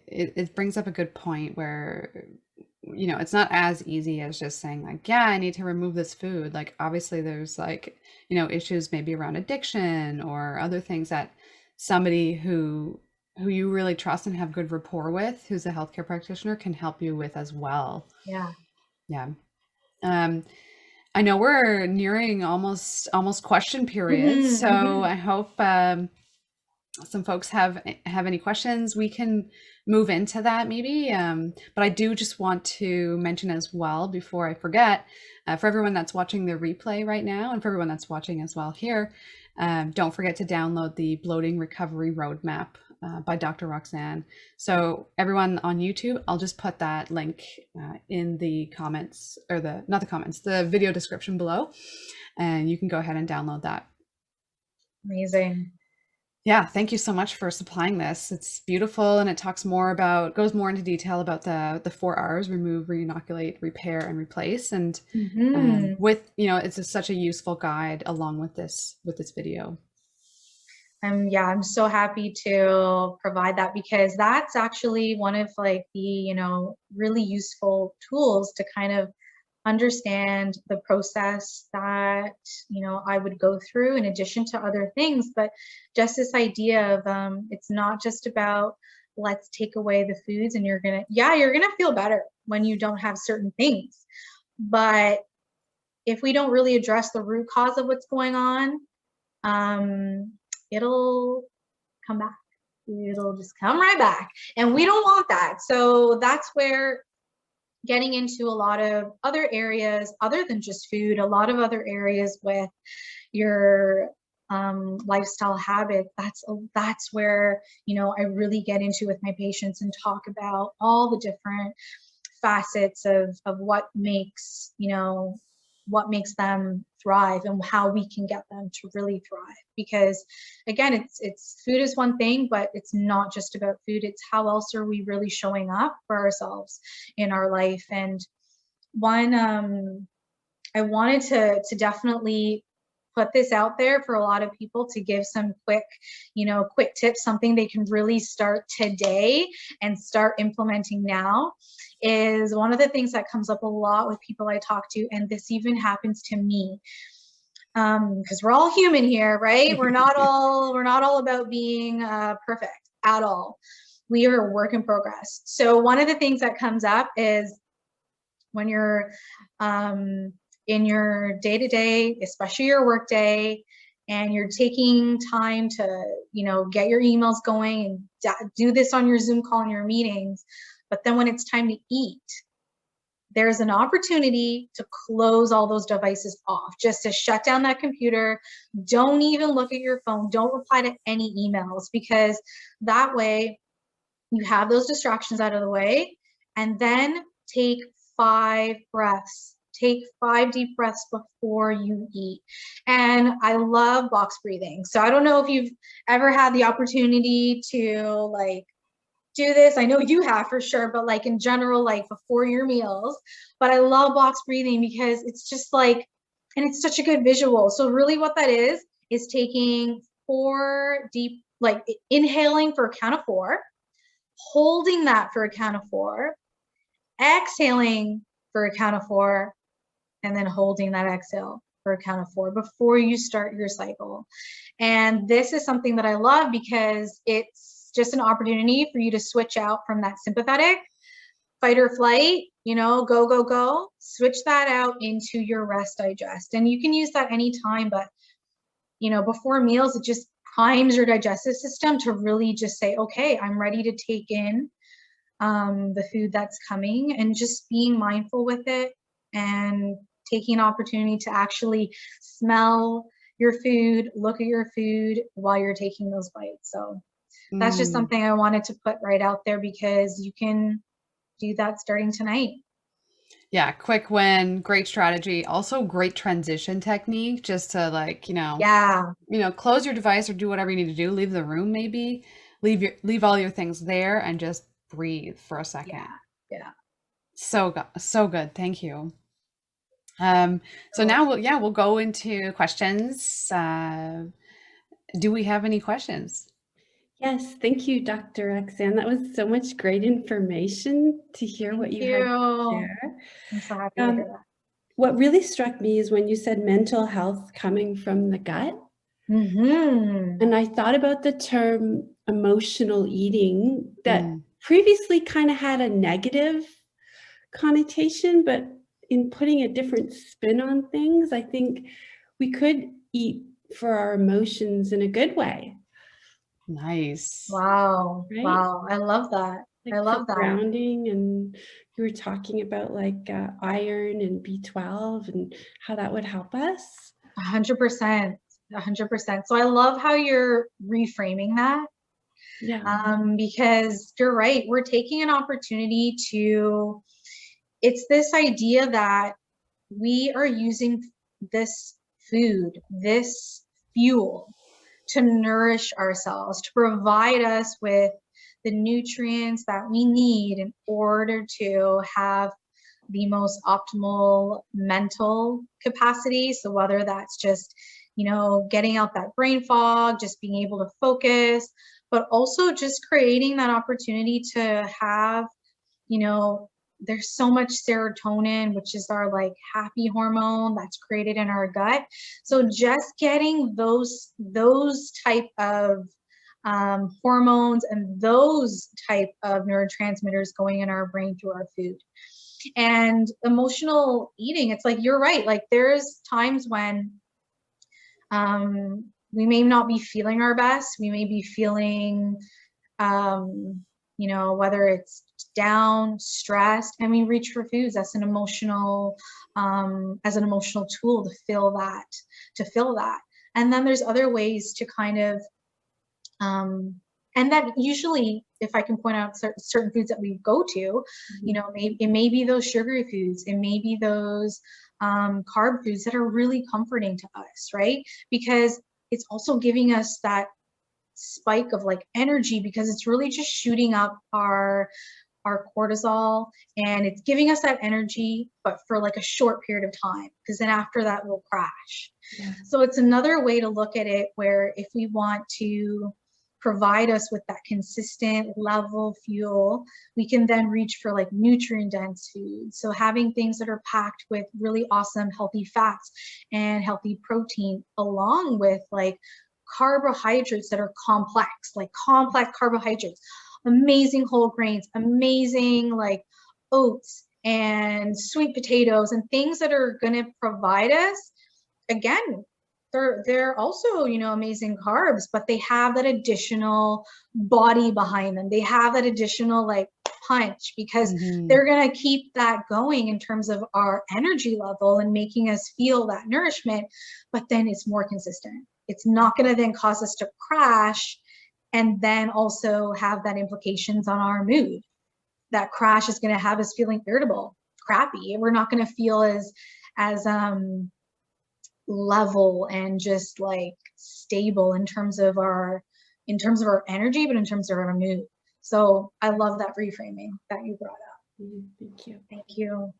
A: it brings up a good point where, it's not as easy as just saying, like, yeah, I need to remove this food. Like, obviously, there's like, issues maybe around addiction or other things that somebody who you really trust and have good rapport with, who's a healthcare practitioner, can help you with as well.
B: Yeah.
A: Yeah. Um, I know we're nearing almost question period, so I hope some folks have any questions. We can move into that maybe, but I do just want to mention as well before I forget, for everyone that's watching the replay right now and for everyone that's watching as well here, don't forget to download the Bloating Recovery Roadmap by Dr. Roxanne. So everyone on YouTube, I'll just put that link in the comments, or not the comments, the video description below, and you can go ahead and download that.
B: Amazing.
A: Yeah, thank you so much for supplying this. It's beautiful, and it goes more into detail about the 4 Rs: remove, re-inoculate, repair, and replace. And with, it's such a useful guide along with this video.
B: I'm so happy to provide that, because that's actually one of like the, really useful tools to kind of understand the process that, I would go through in addition to other things. But just this idea of, it's not just about, let's take away the foods and you're gonna feel better when you don't have certain things. But if we don't really address the root cause of what's going on, it'll come back. It'll just come right back. And we don't want that. So that's where getting into a lot of other areas other than just food, a lot of other areas with your lifestyle habits, that's where, I really get into with my patients and talk about all the different facets of what makes, what makes them thrive and how we can get them to really thrive. Because again, it's food is one thing, but it's not just about food. It's how else are we really showing up for ourselves in our life. And one, I wanted to definitely put this out there for a lot of people to give some quick tips, something they can really start today and start implementing now. Is one of the things that comes up a lot with people I talk to, and this even happens to me, because we're all human here, right? We're not all about being perfect at all. We are a work in progress. So one of the things that comes up is when you're in your day-to-day, especially your work day, and you're taking time to, get your emails going and do this on your Zoom call and your meetings. But then when it's time to eat, there's an opportunity to close all those devices off, just to shut down that computer. Don't even look at your phone. Don't reply to any emails, because that way you have those distractions out of the way. And then take 5 breaths. Take 5 deep breaths before you eat. And I love box breathing. So I don't know if you've ever had the opportunity to do this. I know you have for sure, but in general, before your meals. But I love box breathing because it's just and it's such a good visual. So really what that is taking 4 deep, inhaling for a count of 4, holding that for a count of 4, exhaling for a count of 4, and then holding that exhale for a count of 4 before you start your cycle. And this is something that I love because it's just an opportunity for you to switch out from that sympathetic fight or flight, go, switch that out into your rest digest. And you can use that anytime, but before meals, it just primes your digestive system to really just say, okay, I'm ready to take in the food that's coming, and just being mindful with it and taking an opportunity to actually smell your food, look at your food while you're taking those bites. So that's just something I wanted to put right out there, because you can do that starting tonight.
A: Yeah, quick win, great strategy. Also great transition technique, just to close your device or do whatever you need to do, leave the room maybe, leave all your things there and just breathe for a second.
B: Yeah.
A: So good. Thank you. So
B: So,
A: now we'll go into questions. Do we have any questions?
C: Yes, thank you, Dr. Roxanne. That was so much great information to hear
B: thank
C: what you had to
B: you.
C: share.
B: I'm so happy to hear that.
C: What really struck me is when you said mental health coming from the gut.
B: Mm-hmm.
C: And I thought about the term emotional eating that
A: Mm,
C: previously kind of had a negative connotation, but in putting a different spin on things, I think we could eat for our emotions in a good way,
A: nice.
B: Wow.
C: right?
B: Wow. I love that. I
C: Like for
B: love that.
C: grounding, and you were talking about like iron and B12 and how that would help us.
B: 100%. 100%. So I love how you're reframing that.
C: Yeah.
B: Because you're right. We're taking an opportunity to, it's this idea that we are using this food, this fuel to nourish ourselves, to provide us with the nutrients that we need in order to have the most optimal mental capacity. So whether that's just, getting out that brain fog, just being able to focus, but also just creating that opportunity to have, you know, there's so much serotonin, which is our like happy hormone that's created in our gut. So just getting those type of hormones and those type of neurotransmitters going in our brain through our food. And emotional eating, it's like you're right. Like there's times when we may not be feeling our best. We may be feeling whether it's down, stressed, and we reach for foods as an emotional tool to fill that. And then there's other ways to kind of, and that usually, if I can point out certain foods that we go to, it may be those sugary foods, it may be those carb foods that are really comforting to us, right? Because it's also giving us that spike of like energy, because it's really just shooting up our cortisol, and it's giving us that energy, but for like a short period of time, because then after that we'll crash.
C: Yeah.
B: So it's another way to look at it, where if we want to provide us with that consistent level fuel, we can then reach for like nutrient dense foods. So having things that are packed with really awesome healthy fats and healthy protein, along with like carbohydrates that are complex, like complex carbohydrates, amazing whole grains, amazing like oats and sweet potatoes, and things that are going to provide us, again, they're also, amazing carbs, but they have that additional body behind them. They have that additional like punch, because
A: Mhm.
B: they're going to keep that going in terms of our energy level and making us feel that nourishment, but then it's more consistent. It's not going to then cause us to crash and then also have that implications on our mood. That crash is going to have us feeling irritable, crappy. We're not going to feel as level and just like stable in terms of our energy, but in terms of our mood. So I love that reframing that you brought up.
C: Thank you.
B: Thank you.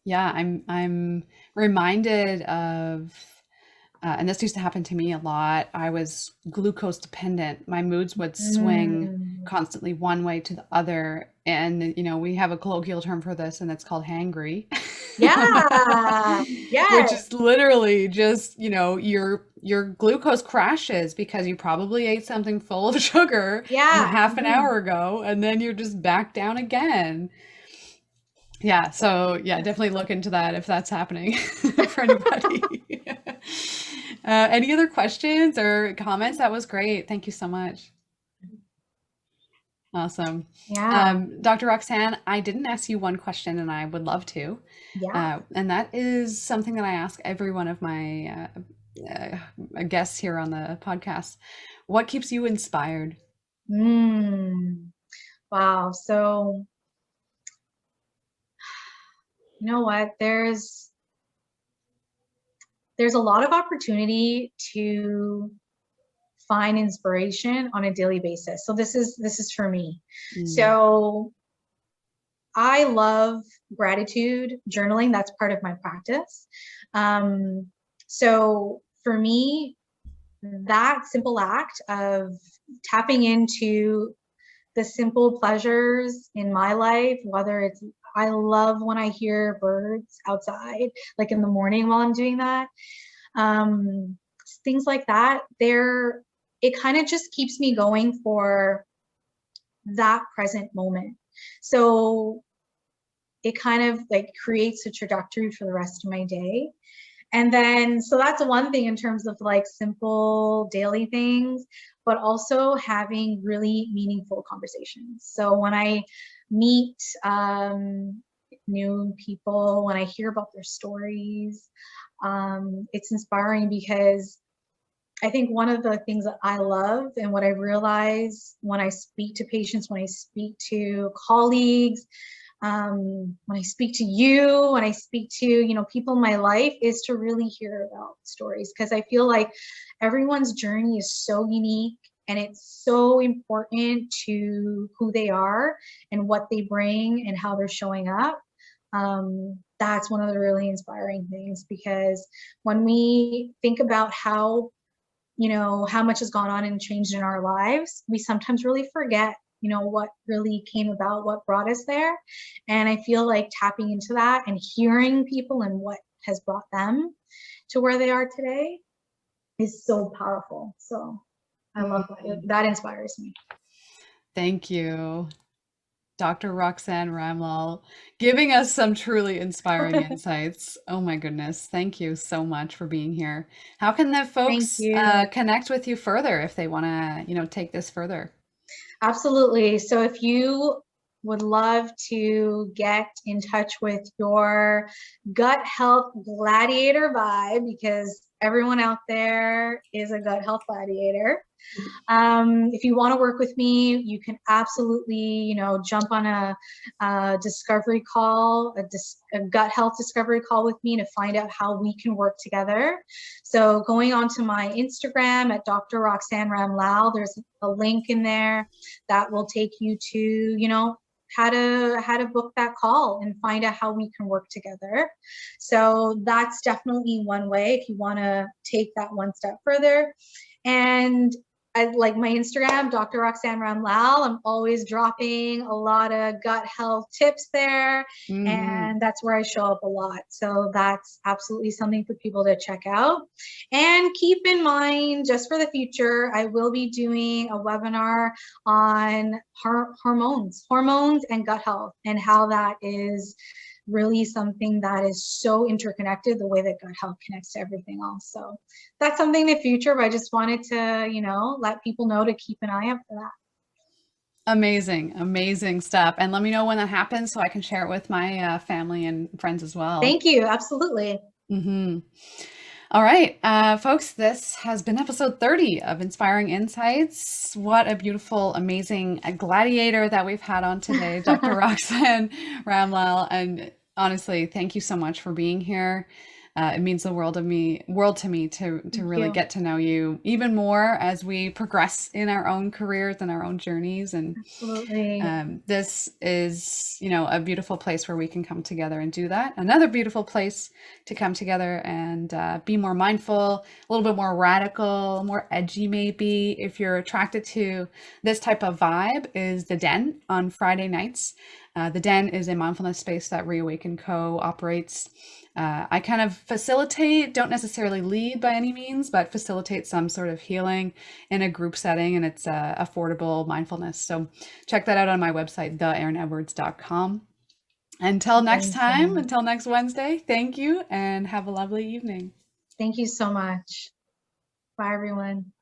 A: Yeah, I'm reminded of, and this used to happen to me a lot. I was glucose dependent. My moods would swing constantly one way to the other, and we have a colloquial term for this, and it's called hangry.
B: Yeah.
A: Which
B: Yes.
A: is literally just, your glucose crashes because you probably ate something full of sugar
B: Yeah.
A: half an hour ago, and then you're just back down again. Yeah, so yeah, definitely look into that if that's happening for anybody. Any other questions or comments? That was great. Thank you so much. Awesome.
B: Yeah.
A: Dr. Roxanne, I didn't ask you one question, and I would love to.
B: Yeah.
A: And that is something that I ask every one of my guests here on the podcast. What keeps you inspired?
B: Wow. So, you know what? There's a lot of opportunity to find inspiration on a daily basis. So this is for me.
A: Mm.
B: So I love gratitude journaling. That's part of my practice. So for me, that simple act of tapping into the simple pleasures in my life, whether it's, I love when I hear birds outside, like in the morning while I'm doing that. Things like that, it kind of just keeps me going for that present moment. So it kind of like creates a trajectory for the rest of my day. And then, so that's one thing in terms of like simple daily things, but also having really meaningful conversations. So when I meet new people, when I hear about their stories, it's inspiring because I think one of the things that I love and what I realize when I speak to patients, when I speak to colleagues, when I speak to you, when I speak to, you know, people in my life, is to really hear about stories, because I feel like everyone's journey is so unique and it's so important to who they are and what they bring and how they're showing up. That's one of the really inspiring things, because when we think about how, you know, how much has gone on and changed in our lives, we sometimes really forget, you know, what really came about, what brought us there. And I feel like tapping into that and hearing people and what has brought them to where they are today is so powerful. So I love that. That inspires me.
A: Thank you, Dr. Roxanne Ramlal, giving us some truly inspiring insights. Oh my goodness. Thank you so much for being here. How can the folks connect with you further if they want to, you know, take this further?
B: Absolutely. So if you would love to get in touch with your gut health gladiator vibe, because everyone out there is a gut health gladiator. If you want to work with me, you can absolutely, you know, jump on a discovery call, a gut health discovery call with me to find out how we can work together. So going on to my Instagram at Dr. Roxanne Ramlal, there's a link in there that will take you to, you know, how to book that call and find out how we can work together. So that's definitely one way if you want to take that one step further. And I like my Instagram, Dr. Roxanne Ramlal. I'm always dropping a lot of gut health tips there, and that's where I show up a lot. So that's absolutely something for people to check out. And keep in mind, just for the future, I will be doing a webinar on hormones and gut health, and how that is really something that is so interconnected, the way that gut health connects to everything else. So that's something in the future, but I just wanted to, you know, let people know to keep an eye out for that.
A: Amazing, amazing stuff. And let me know when that happens so I can share it with my family and friends as well.
B: Thank you. Absolutely.
A: All right, folks, this has been episode 30 of Inspiring Insights. What a beautiful, amazing gladiator that we've had on today, Dr. Roxanne Ramlal. And honestly, thank you so much for being here. It means the world to me to really get to know you even more as we progress in our own careers and our own journeys. And
B: absolutely,
A: this is, you know, a beautiful place where we can come together and do that. Another beautiful place to come together and be more mindful, a little bit more radical, more edgy maybe. If you're attracted to this type of vibe, is The Den on Friday nights. The Den is a mindfulness space that Reawaken Co. operates. I kind of facilitate, don't necessarily lead by any means, but facilitate some sort of healing in a group setting, and it's affordable mindfulness. So check that out on my website, theerinedwards.com. Until next time, until next Wednesday, thank you and have a lovely evening.
B: Thank you so much. Bye, everyone.